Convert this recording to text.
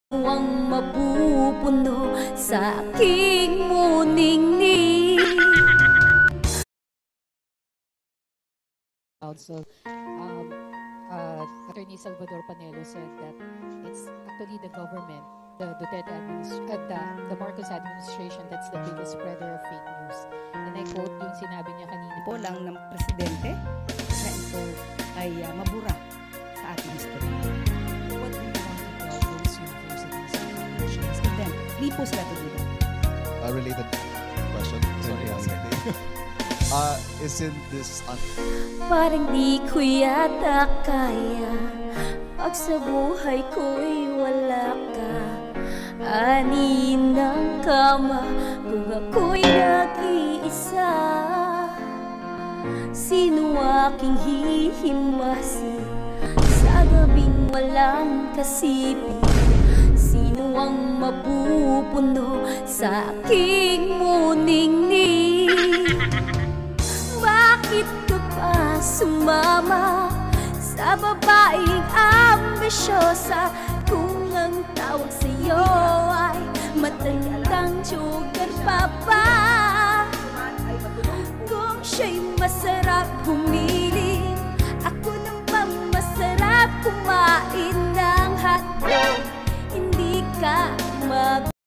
Ang mapupuno sa aking muningning. Council, Attorney Salvador Panelo said that it's actually the government, the Duterte the Marcos administration that's the biggest spreader of fake news. And I quote yung sinabi niya kanina. Po lang ng presidente na ito ay mabura sa ating history. What do you want to tell those universities and foundations? Then, hindi po sila to do that. A related question. Sorry. Isn't this Parang di ko yata kaya pag sa buhay ko'y wala ka. Aniin ng kama kung ako'y nag-iisa. Sino aking hihimasin sa gabing walang kasipin? Sino ang mapupuno sa aking muningning? Bakit ka pa sumama sa babaeng ambisyosa kung ang tawag sa